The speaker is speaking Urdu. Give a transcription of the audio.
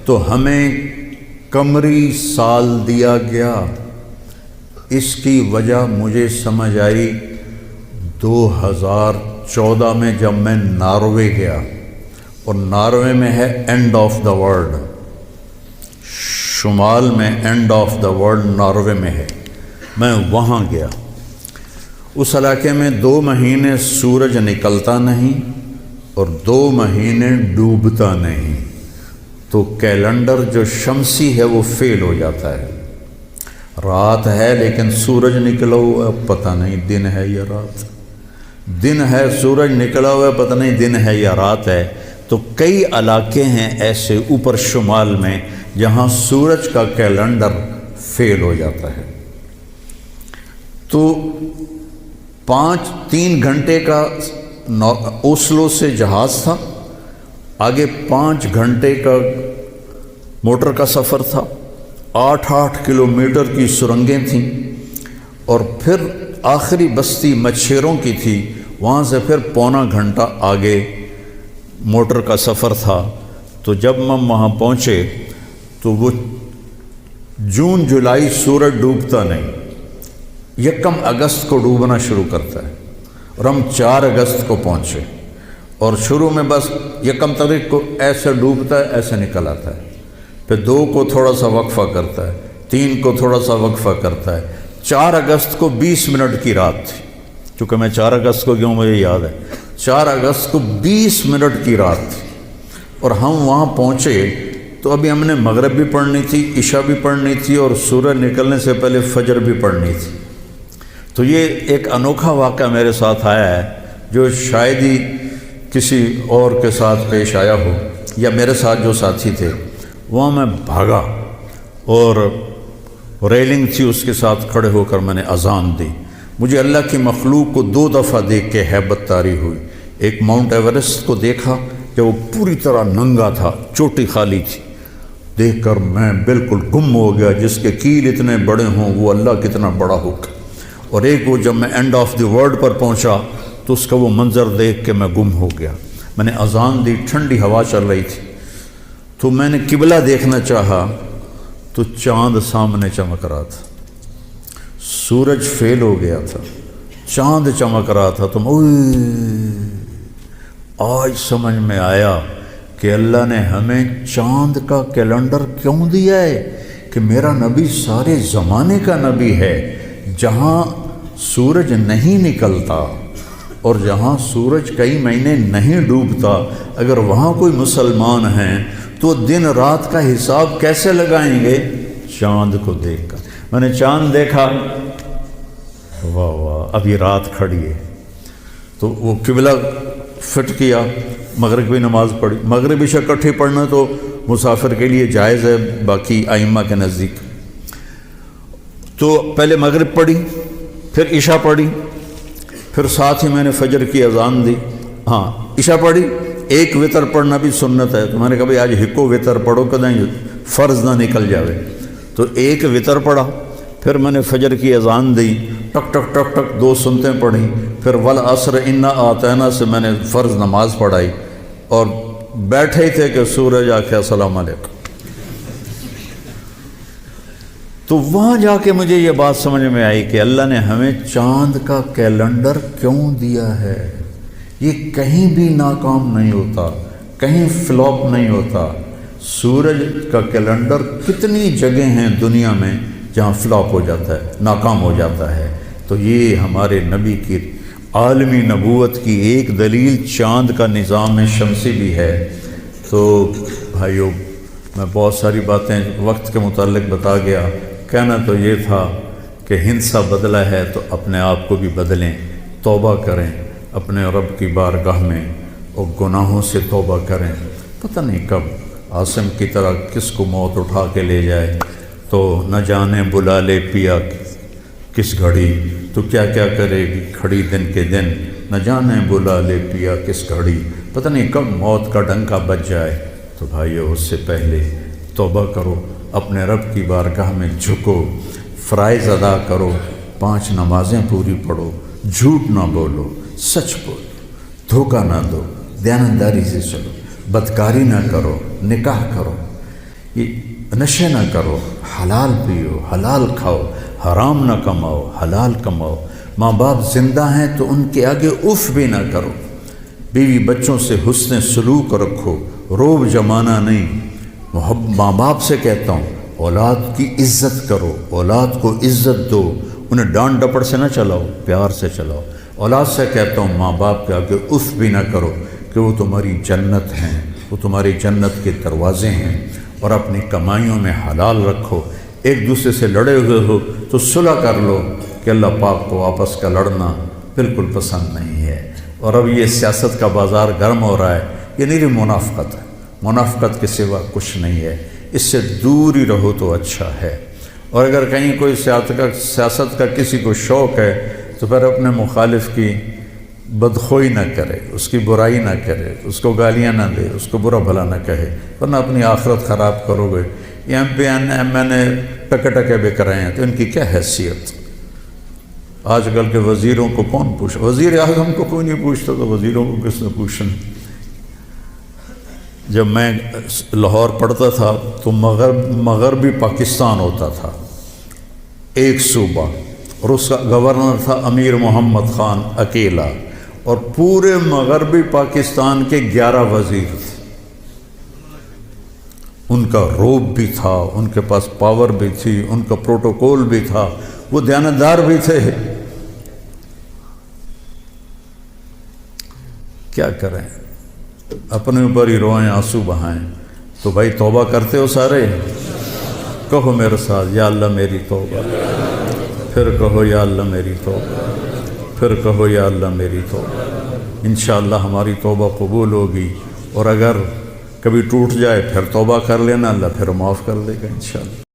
تو ہمیں قمری سال دیا گیا۔ اس کی وجہ مجھے سمجھ آئی 2014 میں جب میں ناروے گیا، اور ناروے میں ہے اینڈ آف دا ورلڈ، شمال میں and of the world Norway میں ہے۔ میں وہاں گیا، اس علاقے میں 2 مہینے سورج نکلتا نہیں اور 2 مہینے ڈوبتا نہیں، تو کیلنڈر جو شمسی ہے وہ فیل ہو جاتا ہے۔ رات ہے لیکن سورج نکلا ہوا پتہ نہیں دن ہے یا رات، دن ہے سورج نکلا ہوا پتہ نہیں دن ہے یا رات ہے۔ تو کئی علاقے ہیں ایسے اوپر شمال میں جہاں سورج کا کیلنڈر فیل ہو جاتا ہے۔ تو 3 گھنٹے کا اوسلو سے جہاز تھا، آگے 5 گھنٹے کا موٹر کا سفر تھا، 8 کلومیٹر کی سرنگیں تھیں، اور پھر آخری بستی مچھیروں کی تھی، وہاں سے پھر 1.25 گھنٹہ آگے موٹر کا سفر تھا۔ تو جب ہم وہاں پہنچے تو وہ جون جولائی سورج ڈوبتا نہیں، 1 اگست کو ڈوبنا شروع کرتا ہے، اور ہم 4 اگست کو پہنچے، اور شروع میں بس 1 تاریخ کو ایسے ڈوبتا ہے ایسے نکل آتا ہے، پھر 2 کو تھوڑا سا وقفہ کرتا ہے، 3 کو تھوڑا سا وقفہ کرتا ہے۔ 4 اگست کو 20 منٹ کی رات تھی، چونکہ میں 4 اگست کو گیا ہوں مجھے یاد ہے، 4 اگست کو 20 منٹ کی رات تھی، اور ہم وہاں پہنچے تو ابھی ہم نے مغرب بھی پڑھنی تھی، عشاء بھی پڑھنی تھی، اور سورج نکلنے سے پہلے فجر بھی پڑھنی تھی۔ تو یہ ایک انوکھا واقعہ میرے ساتھ آیا ہے جو شاید ہی کسی اور کے ساتھ پیش آیا ہو، یا میرے ساتھ جو ساتھی تھے وہاں میں بھاگا، اور ریلنگ تھی اس کے ساتھ کھڑے ہو کر میں نے اذان دی۔ مجھے اللہ کی مخلوق کو 2 دفعہ دیکھ کے ہیبت طاری ہوئی۔ ایک ماؤنٹ ایورسٹ کو دیکھا کہ وہ پوری طرح ننگا تھا، چوٹی خالی تھی، دیکھ کر میں بالکل گم ہو گیا، جس کے کیل اتنے بڑے ہوں وہ اللہ کتنا بڑا ہوگا۔ اور ایک وہ جب میں اینڈ آف دی ورلڈ پر پہنچا تو اس کا وہ منظر دیکھ کے میں گم ہو گیا۔ میں نے اذان دی، ٹھنڈی ہوا چل رہی تھی، تو میں نے قبلہ دیکھنا چاہا تو چاند سامنے چمک رہا تھا، سورج فیل ہو گیا تھا، چاند چمک رہا تھا۔ تو آج سمجھ میں آیا کہ اللہ نے ہمیں چاند کا کیلنڈر کیوں دیا ہے، کہ میرا نبی سارے زمانے کا نبی ہے۔ جہاں سورج نہیں نکلتا اور جہاں سورج کئی مہینے نہیں ڈوبتا، اگر وہاں کوئی مسلمان ہیں تو دن رات کا حساب کیسے لگائیں گے؟ چاند کو دیکھ کر۔ میں نے چاند دیکھا، واہ واہ ابھی رات کھڑی ہے، تو وہ قبلہ فٹ کیا، مغرب کی نماز پڑھی۔ مغرب عشاء اکٹھے پڑھنا تو مسافر کے لیے جائز ہے باقی ائمہ کے نزدیک۔ تو پہلے مغرب پڑھی، پھر عشاء پڑھی، پھر ساتھ ہی میں نے فجر کی اذان دی۔ ہاں عشاء پڑھی، ایک وتر پڑھنا بھی سنت ہے، تو میں نے کہا بھائی آج ہکو وتر پڑھو کدیں فرض نہ نکل جاوے، تو ایک وتر پڑھا۔ پھر میں نے فجر کی اذان دی، ٹک ٹک ٹک ٹک 2 سنتیں پڑھی، پھر والعصر انا اعطینا سے میں نے فرض نماز پڑھائی، اور بیٹھے ہی تھے کہ سورج آ کے السلام علیکم۔ تو وہاں جا کے مجھے یہ بات سمجھ میں آئی کہ اللہ نے ہمیں چاند کا کیلنڈر کیوں دیا ہے۔ یہ کہیں بھی ناکام نہیں ہوتا، کہیں فلاپ نہیں ہوتا۔ سورج کا کیلنڈر کتنی جگہ ہیں دنیا میں جہاں فلاپ ہو جاتا ہے، ناکام ہو جاتا ہے۔ تو یہ ہمارے نبی کی عالمی نبوت کی ایک دلیل چاند کا نظام شمسی بھی ہے۔ تو بھائیو، میں بہت ساری باتیں وقت کے متعلق بتا گیا، کہنا تو یہ تھا کہ ہندسہ بدلا ہے تو اپنے آپ کو بھی بدلیں، توبہ کریں اپنے رب کی بارگاہ میں، اور گناہوں سے توبہ کریں۔ پتہ نہیں کب عاصم کی طرح کس کو موت اٹھا کے لے جائے، تو نہ جانے بلا لے پیا کس گھڑی، تو کیا کیا کرے گی کھڑی دن کے دن، نہ جانے بلا لے پیا کس گھڑی، پتہ نہیں کب موت کا ڈنکا بج جائے۔ تو بھائیو، اس سے پہلے توبہ کرو، اپنے رب کی بارگاہ میں جھکو، فرائض ادا کرو، 5 نمازیں پوری پڑھو، جھوٹ نہ بولو، سچ بولو، دھوکہ نہ دو، دیانتداری سے چلو، بدکاری نہ کرو، نکاح کرو۔ کہ نشے نہ کرو، حلال پیو، حلال کھاؤ، حرام نہ کماؤ، حلال کماؤ، ماں باپ زندہ ہیں تو ان کے آگے اف بھی نہ کرو، بیوی بچوں سے حسن سلوک رکھو، روب جمانا نہیں، ماں باپ سے کہتا ہوں اولاد کی عزت کرو، اولاد کو عزت دو، انہیں ڈانٹ ڈپٹ سے نہ چلاؤ، پیار سے چلاؤ۔ اولاد سے کہتا ہوں ماں باپ کے آگے اف بھی نہ کرو کہ وہ تمہاری جنت ہیں، وہ تمہاری جنت کے دروازے ہیں، اور اپنی کمائیوں میں حلال رکھو۔ ایک دوسرے سے لڑے ہوئے ہو تو صلح کر لو، کہ اللہ پاک کو آپس کا لڑنا بالکل پسند نہیں ہے۔ اور اب یہ سیاست کا بازار گرم ہو رہا ہے، یہ نہیں منافقت ہے، منافقت کے سوا کچھ نہیں ہے، اس سے دور ہی رہو تو اچھا ہے۔ اور اگر کہیں کوئی سیاست کا کسی کو شوق ہے تو پھر اپنے مخالف کی بدخوئی نہ کرے، اس کی برائی نہ کرے، اس کو گالیاں نہ دے، اس کو برا بھلا نہ کہے، ورنہ اپنی آخرت خراب کرو گے۔ یہ ایم این اے ٹکے ٹکے بک رہے ہیں تو ان کی کیا حیثیت؟ آج کل کے وزیروں کو کون پوچھا؟ وزیر اعظم کو کوئی نہیں پوچھتا تو وزیروں کو کس نے پوچھنا؟ جب میں لاہور پڑھتا تھا تو مغربی پاکستان ہوتا تھا ایک صوبہ، اور اس کا گورنر تھا امیر محمد خان اکیلا، اور پورے مغربی پاکستان کے 11 وزیر تھے۔ ان کا روب بھی تھا، ان کے پاس پاور بھی تھی، ان کا پروٹوکول بھی تھا، وہ دیانتدار بھی تھے۔ کیا کریں؟ اپنے اوپر ہی روئیں، آنسو بہائیں۔ تو بھائی توبہ کرتے ہو سارے؟ کہو میرے ساتھ، یا اللہ میری توبہ، پھر کہو یا اللہ میری توبہ، پھر کہو یا اللہ میری توبہ۔ انشاءاللہ ہماری توبہ قبول ہوگی، اور اگر کبھی ٹوٹ جائے پھر توبہ کر لینا، اللہ پھر معاف کر دے گا انشاءاللہ۔